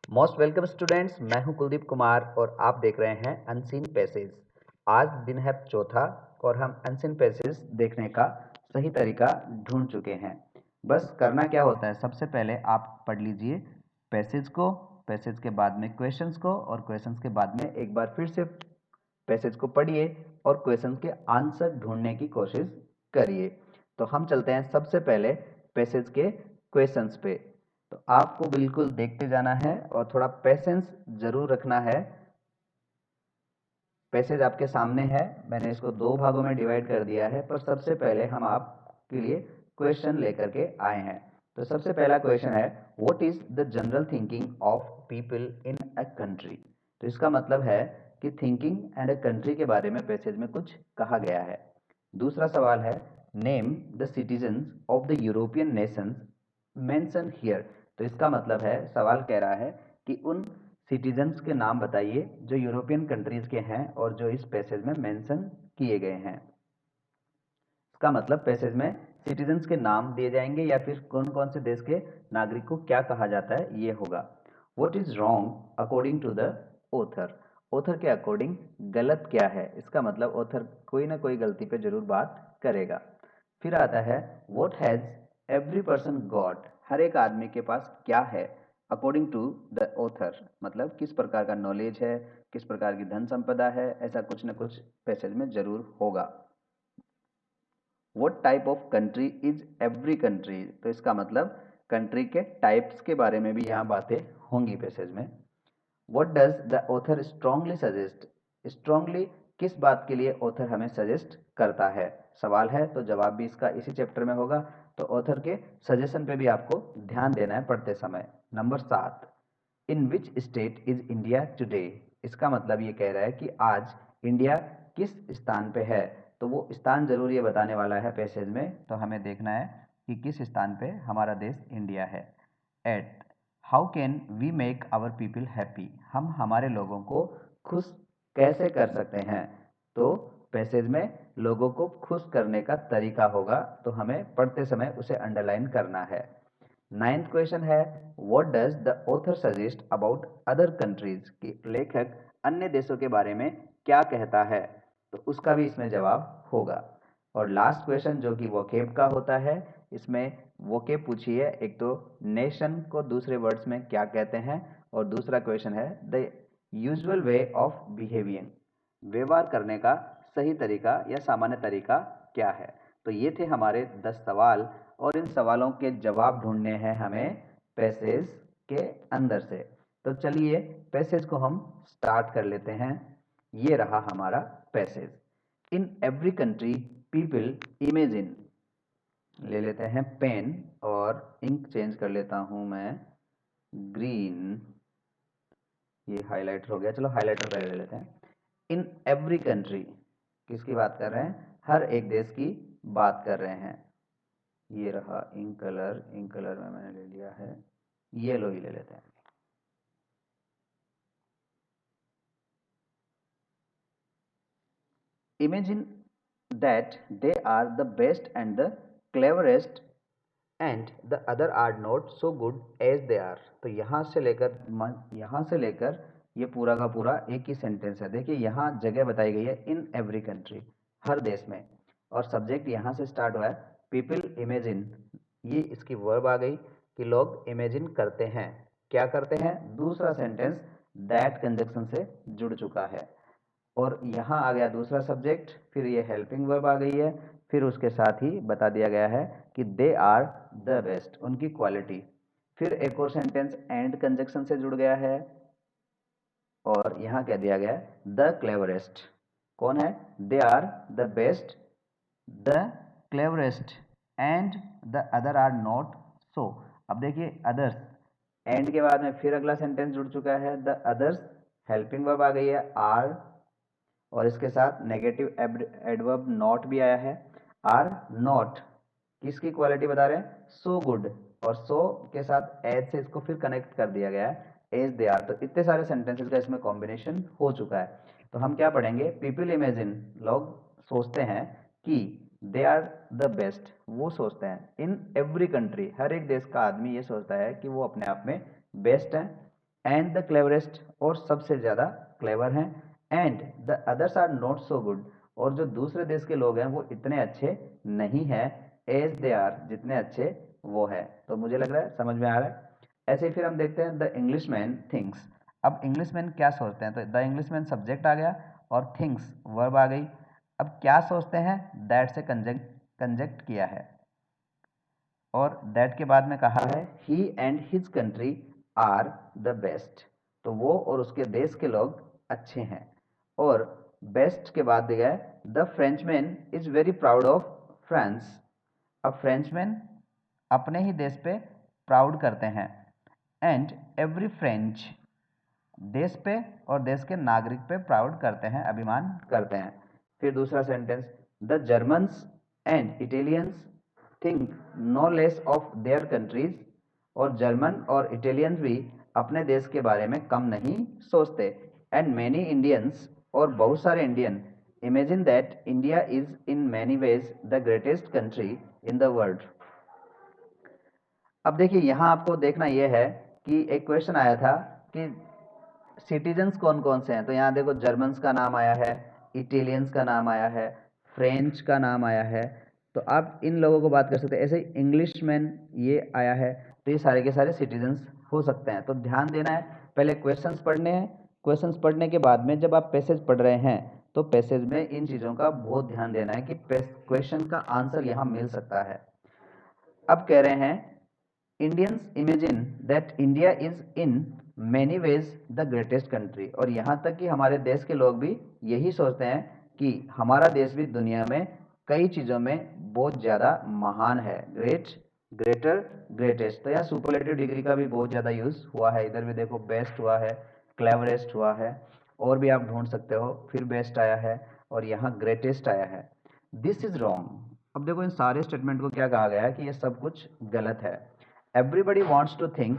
Most welcome students, मैं हूं कुलदीप कुमार और आप देख रहे हैं अनसीन पैसेज। आज दिन है चौथा और हम अनसीन पैसेज देखने का सही तरीका ढूंढ चुके हैं। बस करना क्या होता है, सबसे पहले आप पढ़ लीजिए पैसेज को, पैसेज के बाद में क्वेश्चंस को और क्वेश्चंस के बाद में एक बार फिर से पैसेज को पढ़िए और क्वेश्चंस के आंसर ढूंढने की कोशिश करिए। तो हम चलते हैं सबसे पहले पैसेज के क्वेश्चंस पे। तो आपको बिल्कुल देखते जाना है और थोड़ा पेशेंस जरूर रखना है। पैसेज आपके सामने है, मैंने इसको दो भागों में डिवाइड कर दिया है, पर सबसे पहले हम आपके लिए क्वेश्चन लेकर के आए हैं। तो सबसे पहला क्वेश्चन है, what is the general thinking of people in a country. तो इसका मतलब है कि थिंकिंग एंड अ कंट्री के बारे में पैसेज में कुछ कहा गया है। दूसरा सवाल है, name the citizens of the European Nations mention here. तो इसका मतलब है, सवाल कह रहा है कि उन सिटीजन्स के नाम बताइए जो यूरोपियन कंट्रीज के हैं और जो इस पैसेज में मेंशन किए गए हैं। इसका मतलब पैसेज में सिटीजन्स के नाम दिए जाएंगे या फिर कौन कौन से देश के नागरिक को क्या कहा जाता है, ये होगा। What is wrong according to the author. Author के अकॉर्डिंग गलत क्या है, इसका मतलब ऑथर कोई ना कोई गलती पे जरूर बात करेगा। फिर आता है, what has every person got. हर एक आदमी के पास क्या है अकॉर्डिंग टू द ऑथर, मतलब किस प्रकार का नॉलेज है, किस प्रकार की धन संपदा है, ऐसा कुछ न कुछ पैसेज में जरूर होगा। What type of country is every country. तो इसका मतलब कंट्री के टाइप्स के बारे में भी यहाँ बातें होंगी पैसेज में। What does the author strongly suggest. Strongly किस बात के लिए ऑथर हमें सजेस्ट करता है, सवाल है, तो जवाब भी इसका इसी चैप्टर में होगा। तो ऑथर के सजेशन पे भी आपको ध्यान देना है पढ़ते समय। Number 7, in which state is India today. इसका मतलब ये कह रहा है कि आज इंडिया किस स्थान पे है। तो वो स्थान जरूर ये बताने वाला है पैसेज में, तो हमें देखना है कि किस स्थान पे हमारा देश इंडिया है। At how can we make our people happy. हम हमारे लोगों को खुश कैसे कर सकते हैं। तो पैसेज में लोगों को खुश करने का तरीका होगा, तो हमें पढ़ते समय उसे अंडरलाइन करना है। नाइन्थ क्वेश्चन है, what does the author suggest about other countries. कि लेखक अन्य देशों के बारे में क्या कहता है, तो उसका भी इसमें जवाब होगा। और लास्ट क्वेश्चन जो कि वोकेब का होता है, इसमें वोकेब पूछिए, एक तो नेशन को दूसरे वर्ड्स में क्या कहते हैं, और दूसरा क्वेश्चन है द यूजुअल वे ऑफ बिहेवियरिंग। व्यवहार करने का सही तरीका या सामान्य तरीका क्या है। तो ये थे हमारे 10 सवाल और इन सवालों के जवाब ढूंढने हैं हमें पैसेज के अंदर से। तो चलिए पैसेज को हम स्टार्ट कर लेते हैं। ये रहा हमारा passage. In every country people imagine. ले लेते हैं पेन और इंक चेंज कर लेता हूं मैं ग्रीन। ये हाइलाइटर हो गया, चलो हाइलाइटर पहले ले लेते हैं। इन एवरी कंट्री किसकी बात कर रहे हैं, हर एक देश की बात कर रहे हैं। ये रहा इंक कलर, इंक कलर में मैंने ले लिया है येलो ही ले लेते हैं। Imagine that they are the best and the cleverest and the other are not so good as they are. तो यहाँ से लेकर ये पूरा का पूरा एक ही सेंटेंस है। देखिए यहाँ जगह बताई गई है इन एवरी कंट्री, हर देश में, और सब्जेक्ट यहाँ से स्टार्ट हुआ है पीपल इमेजिन। ये इसकी वर्ब आ गई कि लोग इमेजिन करते हैं। क्या करते हैं, दूसरा सेंटेंस दैट कंजक्शन से जुड़ चुका है और यहाँ आ गया दूसरा सब्जेक्ट, फिर ये हेल्पिंग वर्ब आ गई है, फिर उसके साथ ही बता दिया गया है कि दे आर द बेस्ट, उनकी क्वालिटी। फिर एक और सेंटेंस एंड कंजक्शन से जुड़ गया है और यहाँ कह दिया गया द क्लेवरेस्ट। कौन है, they are the best, the cleverest and the other are not so. अब देखिए अदर्स, एंड के बाद में फिर अगला सेंटेंस जुड़ चुका है द अदर्स, हेल्पिंग वर्ब आ गई है आर, और इसके साथ नेगेटिव एडवर्ब नॉट भी आया है। आर नॉट किसकी क्वालिटी बता रहे हैं, सो गुड, और सो के साथ एज से इसको फिर कनेक्ट कर दिया गया है एज दे आर। तो इतने सारे सेंटेंसेस का इसमें कॉम्बिनेशन हो चुका है। तो हम क्या पढ़ेंगे, पीपल इमेजिन, लोग सोचते हैं कि दे आर द बेस्ट, वो सोचते हैं इन एवरी कंट्री, हर एक देश का आदमी ये सोचता है कि वो अपने आप में बेस्ट है। एंड द क्लेवरेस्ट, और सबसे ज़्यादा क्लेवर हैं, and the others are not so good, और जो दूसरे देश के लोग हैं वो इतने अच्छे नहीं हैं, एज दे आर, जितने अच्छे वो है। तो मुझे लग रहा है समझ में आ रहा है। ऐसे ही फिर हम देखते हैं द इंग्लिशमैन थिंक्स। अब इंग्लिशमैन क्या सोचते हैं, तो द इंग्लिशमैन सब्जेक्ट आ गया और थिंक्स वर्ब आ गई। अब क्या सोचते हैं, दैट से कंजक्ट किया है, और दैट के बाद में कहा है he and his country are the best, तो वो और उसके देश के लोग अच्छे हैं। और बेस्ट के बाद दिया है the Frenchman is very proud of France. अब फ्रेंचमैन अपने ही देश पे प्राउड करते हैं, एंड एवरी फ्रेंच, देश पे और देश के नागरिक पे प्राउड करते हैं, अभिमान करते हैं। फिर दूसरा sentence, the Germans and Italians think no less of their countries, और जर्मन और इटालियंस भी अपने देश के बारे में कम नहीं सोचते। एंड मैनी इंडियंस, और बहुत सारे Indian imagine that India is in many ways the greatest country in the world. अब देखिए यहाँ आपको देखना यह है कि एक क्वेश्चन आया था कि सिटीजन्स कौन कौन से हैं, तो यहाँ देखो जर्मन्स का नाम आया है, इटालियंस का नाम आया है, फ्रेंच का नाम आया है, तो आप इन लोगों को बात कर सकते हैं। ऐसे ही इंग्लिशमैन ये आया है, तो ये सारे के सारे सिटीजन्स हो सकते हैं। तो ध्यान देना है, पहले क्वेश्चंस पढ़ने हैं, क्वेश्चंस पढ़ने के बाद में जब आप पैसेज पढ़ रहे हैं तो पैसेज में इन चीज़ों का बहुत ध्यान देना है कि क्वेश्चन का आंसर यहाँ मिल सकता है। अब कह रहे हैं Indians imagine that India is in many ways the greatest country, और यहाँ तक कि हमारे देश के लोग भी यही सोचते हैं कि हमारा देश भी दुनिया में कई चीज़ों में बहुत ज़्यादा महान है। ग्रेट, ग्रेटर, ग्रेटेस्ट, तो यहाँ सुपरलेटिव डिग्री का भी बहुत ज़्यादा यूज़ हुआ है। इधर भी देखो बेस्ट हुआ है, क्लेवरेस्ट हुआ है, और भी आप ढूंढ सकते हो, फिर बेस्ट आया है और यहाँ ग्रेटेस्ट आया है। This is wrong. अब देखो इन सारे स्टेटमेंट को क्या कहा गया है कि ये सब कुछ गलत है। एवरीबडी वॉन्ट्स टू थिंक,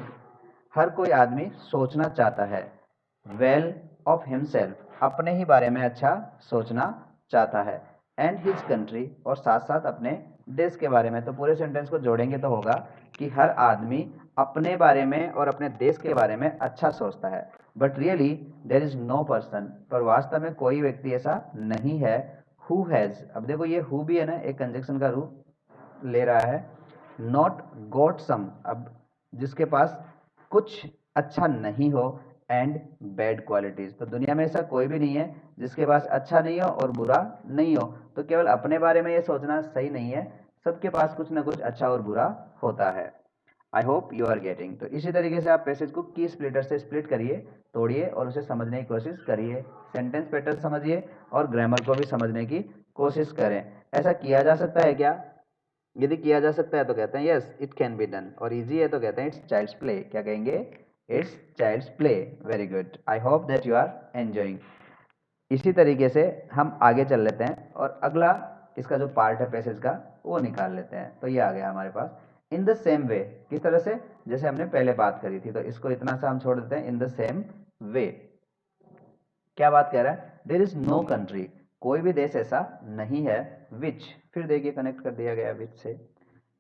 हर कोई आदमी सोचना चाहता है, वेल ऑफ हिमसेल्फ, अपने ही बारे में अच्छा सोचना चाहता है, एंड हिज कंट्री, और साथ साथ अपने देश के बारे में। तो पूरे सेंटेंस को जोड़ेंगे तो होगा कि हर आदमी अपने बारे में और अपने देश के बारे में अच्छा सोचता है, but really there is no person, पर वास्तव में कोई व्यक्ति ऐसा नहीं है, हु हैज, अब देखो ये हु भी है ना, एक कंजक्शन का रूप ले रहा है, नॉट गॉट सम, अब जिसके पास कुछ अच्छा नहीं हो, एंड बैड क्वालिटीज, तो दुनिया में ऐसा कोई भी नहीं है जिसके पास अच्छा नहीं हो और बुरा नहीं हो। तो केवल अपने बारे में ये सोचना सही नहीं है, सबके पास कुछ ना कुछ अच्छा और बुरा होता है। I hope you are getting. तो इसी तरीके से आप पैसेज को की स्प्लिटर से स्प्लिट करिए, तोड़िए और उसे समझने की कोशिश करिए, सेंटेंस पैटर्न समझिए और ग्रामर को भी समझने की कोशिश करें। ऐसा किया जा सकता है क्या? यदि किया जा सकता है तो कहते हैं yes it can be done, और इजी है तो कहते हैं इट्स चाइल्ड्स प्ले। क्या कहेंगे? It's child's play. Very good, I hope that you are enjoying. इसी तरीके से हम आगे चल लेते हैं और अगला इसका जो पार्ट है पैसेज का वो निकाल लेते हैं। तो ये आ गया हमारे पास, इन द सेम वे, किस तरह से? जैसे हमने पहले बात करी थी, तो इसको इतना सा हम छोड़ देते हैं, इन द सेम वे। क्या बात कह रहा है? देयर इज नो कंट्री, कोई भी देश ऐसा नहीं है, विच, फिर देखिए कनेक्ट कर दिया गया विच से,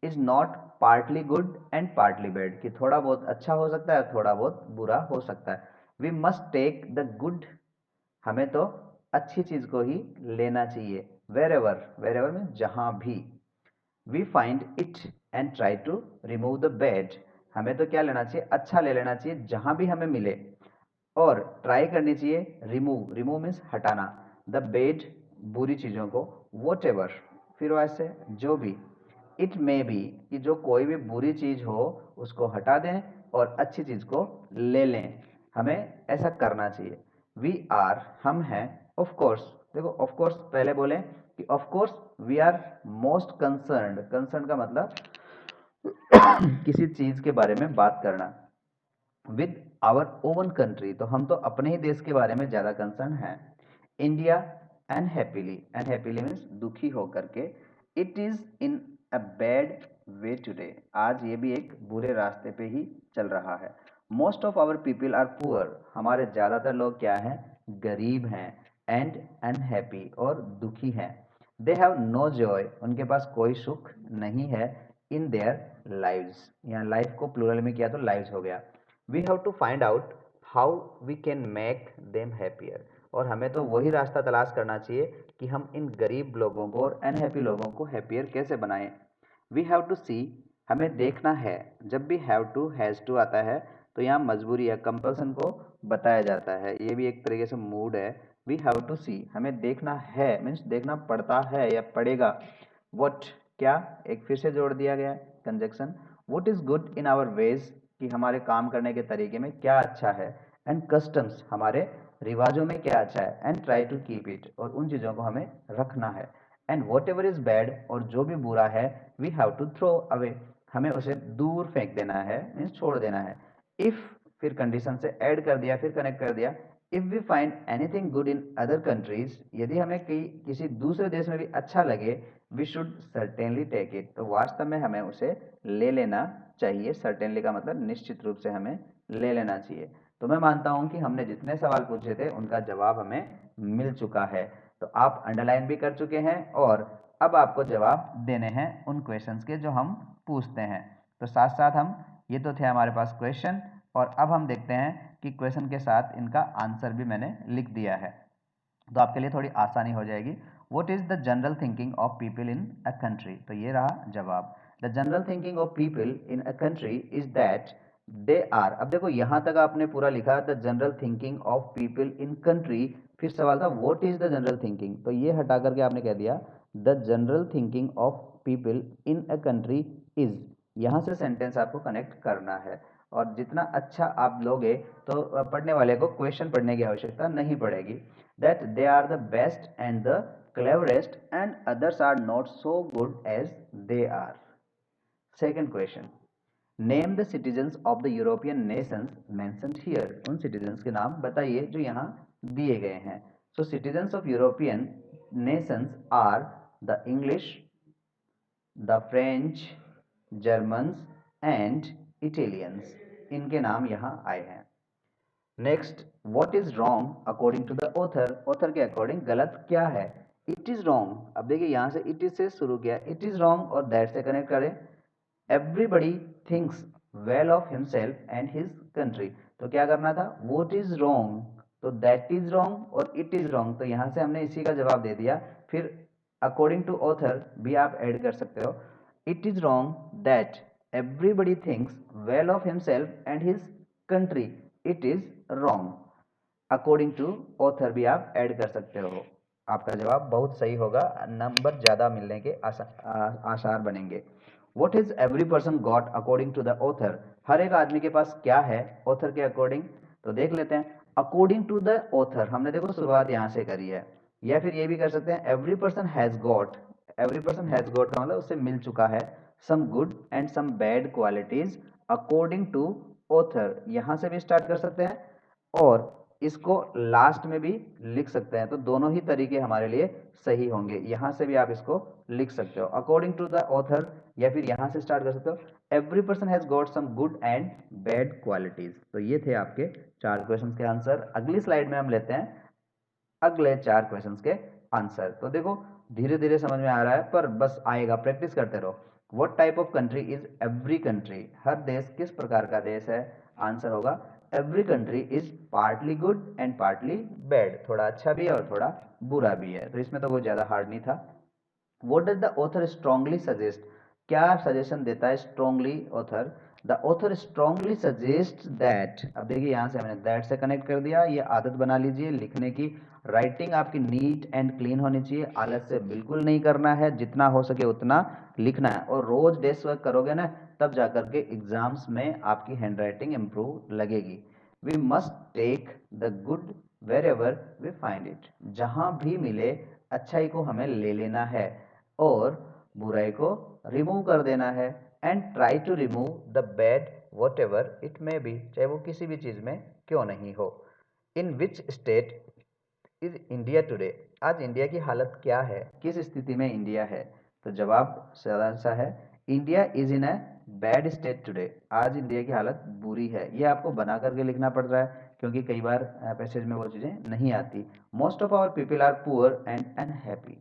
is not partly good and partly bad, कि थोड़ा बहुत अच्छा हो सकता है थोड़ा बहुत बुरा हो सकता है। We must take the good, हमें तो अच्छी चीज को ही लेना चाहिए, वेर एवर, वेर एवर में जहां भी, we find it and try to remove the bad, हमें तो क्या लेना चाहिए? अच्छा ले लेना चाहिए जहां भी हमें मिले, और ट्राई करनी चाहिए रिमूव, रिमूव मीन्स हटाना, द बेड, बुरी चीज़ों को, वॉट एवर, फिर वैसे जो भी, इट मे बी, कि जो कोई भी बुरी चीज़ हो उसको हटा दें और अच्छी चीज़ को ले लें, हमें ऐसा करना चाहिए। वी आर, हम हैं, ऑफ कोर्स, देखो ऑफ कोर्स पहले बोले कि of course we are most concerned, concern का मतलब किसी चीज़ के बारे में बात करना, विद आवर ओवन कंट्री, तो हम तो अपने ही देश के बारे में ज़्यादा कंसर्न हैं। इंडिया अनहैप्पीली, अनहैप्पीली मीन्स दुखी होकर के, it is in a bad way today, आज ये भी एक बुरे रास्ते पे ही चल रहा है। Most of our people are poor, हमारे ज़्यादातर लोग क्या हैं? गरीब हैं, एंड अनहैप्पी, और दुखी हैं। दे हैव नो जॉय, उनके पास कोई सुख नहीं है, इन देयर लाइव्स, यहाँ लाइफ को प्लूरल में किया तो लाइव्स हो गया। We have to find out how we can make them happier, और हमें तो वही रास्ता तलाश करना चाहिए कि हम इन गरीब लोगों को और अनहैप्पी लोगों को हैप्पियर कैसे बनाएं। वी हैव टू सी, हमें देखना है। जब भी हैव टू हैज़ टू आता है तो यहाँ मजबूरी या कंपल्सन को बताया जाता है, ये भी एक तरीके से मूड है। वी हैव टू सी, हमें देखना है मीन्स देखना पड़ता है या पड़ेगा। वट, क्या, एक फिर से जोड़ दिया गया है conjunction. What is good in our ways, कि हमारे काम करने के तरीके में क्या अच्छा है। एंड कस्टम्स, हमारे रिवाजों में क्या अच्छा है। And try to keep it, और उन चीज़ों को हमें रखना है। And whatever is bad, और जो भी बुरा है, we have to throw away, हमें उसे दूर फेंक देना है मीन्स छोड़ देना है। इफ, फिर कंडीशन से ऐड कर दिया, फिर कनेक्ट कर दिया। If we find anything good in other countries, यदि हमें किसी दूसरे देश में भी अच्छा लगे, we should certainly take it, तो वास्तव में हमें उसे ले लेना चाहिए। सर्टेनली का मतलब निश्चित रूप से हमें ले लेना चाहिए। तो मैं मानता हूं कि हमने जितने सवाल पूछे थे उनका जवाब हमें मिल चुका है। तो आप अंडरलाइन भी कर चुके हैं और अब आपको जवाब देने हैं उन क्वेश्चंस के जो हम पूछते हैं। तो साथ साथ हम, ये तो थे हमारे पास क्वेश्चन, और अब हम देखते हैं कि क्वेश्चन के साथ इनका आंसर भी मैंने लिख दिया है, तो आपके लिए थोड़ी आसानी हो जाएगी। What is the general thinking of people in a country, तो ये रहा जवाब। The general thinking of people in a country is that they are, अब देखो यहां तक आपने पूरा लिखा the general thinking of people in country, फिर सवाल था what is the general thinking, तो ये हटा करके आपने कह दिया the general thinking of people in a country is, यहां से सेंटेंस आपको कनेक्ट करना है। और जितना अच्छा आप लोगे तो पढ़ने वाले को क्वेश्चन पढ़ने की आवश्यकता नहीं पड़ेगी। That they are the best and the cleverest and others are not so good as they are. Second question, name the citizens of the European nations mentioned here. उन citizens के नाम बताइए जो यहाँ दिए गए हैं। So citizens of European nations are the English, the French, Germans and Italians. इनके नाम यहाँ आए हैं। Next, what is wrong according to the author, author के अकॉर्डिंग गलत क्या है। इट इज रॉन्ग, अब देखिए यहां से इट इज से शुरू किया, इट इज रॉन्ग और दैट से कनेक्ट करें। Everybody thinks well of himself and his country, तो क्या करना था, व्हाट इज रॉन्ग, तो दैट इज रॉन्ग और इट इज रॉन्ग, तो यहां से हमने इसी का जवाब दे दिया। फिर अकॉर्डिंग टू ऑथर भी आप ऐड कर सकते हो। It is wrong that everybody thinks well of himself and his country, it is wrong. According to author भी आप ऐड कर सकते हो। आपका जवाब बहुत सही होगा, नंबर ज्यादा मिलने के आसार बनेंगे। What is every person got according to the author, हर एक आदमी के पास क्या है ऑथर के अकॉर्डिंग, तो देख लेते हैं। अकॉर्डिंग टू द ऑथर हमने देखो शुरुआत यहां से करी है, या फिर ये भी कर सकते हैं every person has got, every person has got का मतलब उससे मिल चुका है some good and some bad qualities according to author, यहां से भी स्टार्ट कर सकते हैं और इसको लास्ट में भी लिख सकते हैं, तो दोनों ही तरीके हमारे लिए सही होंगे। यहां से भी आप इसको लिख सकते हो अकॉर्डिंग टू द ऑथर, या फिर यहां से स्टार्ट कर सकते हो every person has got some good and bad qualities. तो ये थे आपके 4 क्वेश्चंस के आंसर। अगली स्लाइड में हम लेते हैं अगले 4 क्वेश्चंस के आंसर। तो देखो धीरे धीरे समझ में आ रहा है, पर बस आएगा, प्रैक्टिस करते रहो। What type of country is every country, हर देश किस प्रकार का देश है, आंसर होगा every country is partly good and partly bad, थोड़ा अच्छा भी है और थोड़ा बुरा भी है, तो इसमें तो कोई ज्यादा हार्ड नहीं था। What does the author strongly suggest, क्या सजेशन देता है strongly author, the author strongly suggest that, अब देखिए यहां से मैंने दैट से कनेक्ट कर दिया, ये आदत बना लीजिए लिखने की। राइटिंग आपकी नीट एंड क्लीन होनी चाहिए, आलस से बिल्कुल नहीं करना है, जितना हो सके उतना लिखना है, और रोज डेस्क वर्क करोगे ना तब जाकर के एग्जाम्स में आपकी हैंडराइटिंग इंप्रूव लगेगी। We must take the good wherever we find it, जहां भी मिले अच्छाई को हमें ले लेना है और बुराई को रिमूव कर देना है। And try to remove the bad whatever it may be, चाहे वो किसी भी चीज में क्यों नहीं हो। In which state is India today, आज इंडिया की हालत क्या है, किस स्थिति में इंडिया है, तो जवाब साधारण सा है India is in a bad state today, आज इंडिया की हालत बुरी है। ये आपको बना करके लिखना पड़ रहा है क्योंकि कई बार पैसेज में वो चीजें नहीं आती। Most of our people are poor and unhappy,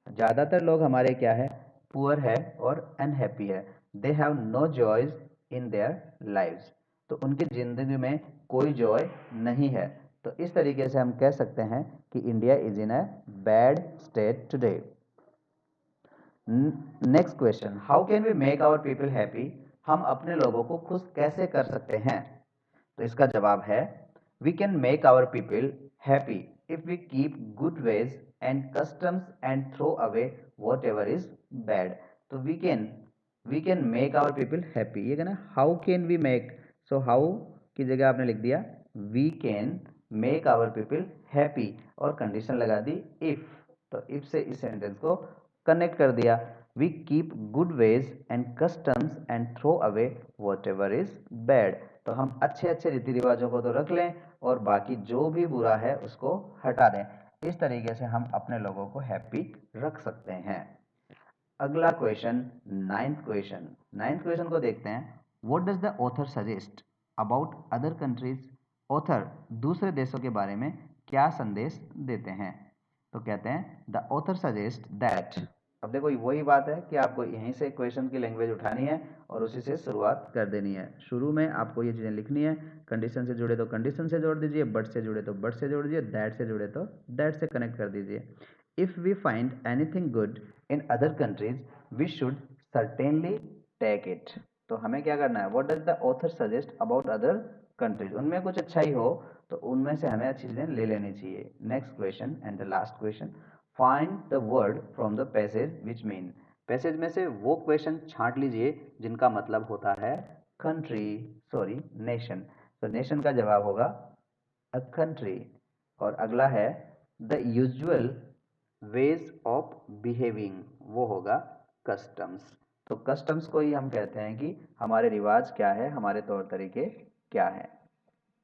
ज्यादातर लोग हमारे क्या है, पुअर है और अनहैप्पी है। They have no joys in their lives, तो उनकी ज़िंदगी में कोई जॉय नहीं है। तो इस तरीके से हम कह सकते हैं कि India is in a bad state today. Next question, how can we make our people happy? हम अपने लोगों को खुश कैसे कर सकते हैं? तो इसका जवाब है we can make our people happy if we keep good ways and customs and throw away whatever is bad. तो we can make our people happy, ये कहना how can we make, so how की जगह आपने लिख दिया we can make our people happy और condition लगा दी इफ। तो इफ से इस सेंटेंस को कनेक्ट कर दिया। We keep good ways and customs and throw away whatever is bad. तो हम अच्छे अच्छे रीति रिवाजों को तो रख लें और बाकी जो भी बुरा है उसको हटा दें। इस तरीके से हम अपने लोगों को हैप्पी रख सकते हैं। अगला क्वेश्चन, नाइन्थ क्वेश्चन को देखते हैं। What does the author suggest about other countries? Author दूसरे देशों के बारे में क्या संदेश देते हैं? तो कहते हैं द ऑथर सजेस्ट दैट। अब देखो वही बात है कि आपको यहीं से क्वेश्चन की लैंग्वेज उठानी है और उसी से शुरुआत कर देनी है। शुरू में आपको ये चीज़ें लिखनी है। कंडीशन से जुड़े तो कंडीशन से जोड़ दीजिए, बट से जुड़े तो बट से जोड़ दीजिए, दैट से जुड़े तो दैट से कनेक्ट कर दीजिए। If we find anything good in other countries, we should certainly take it. तो हमें क्या करना है? What does the author suggest about other countries? उनमें कुछ अच्छा ही हो तो उनमें से हमें अच्छी चीजें ले लेनी चाहिए। Next question and the last question, find the word from the passage which mean. Passage में से वो क्वेश्चन छांट लीजिए जिनका मतलब होता है नेशन। तो नेशन का जवाब होगा अ कंट्री। और अगला है the usual ways of behaving, वो होगा कस्टम्स। तो कस्टम्स को ही हम कहते हैं कि हमारे रिवाज क्या है, हमारे तौर तरीके क्या है।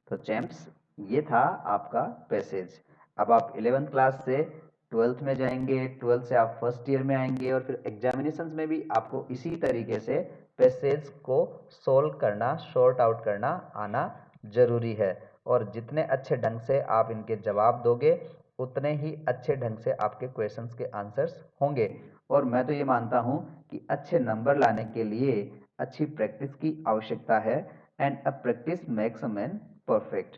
तो चैम्प्स, ये था आपका पैसेज। अब आप 11th क्लास से 12th में जाएंगे, 12th से आप फर्स्ट ईयर में आएंगे और फिर एग्जामिनेशंस में भी आपको इसी तरीके से पैसेज को सोल्व करना, शॉर्ट आउट करना आना जरूरी है। और जितने अच्छे ढंग से आप इनके जवाब दोगे उतने ही अच्छे ढंग से आपके क्वेश्चंस के आंसर्स होंगे। और मैं तो ये मानता हूँ कि अच्छे नंबर लाने के लिए अच्छी प्रैक्टिस की आवश्यकता है and a practice makes a man perfect.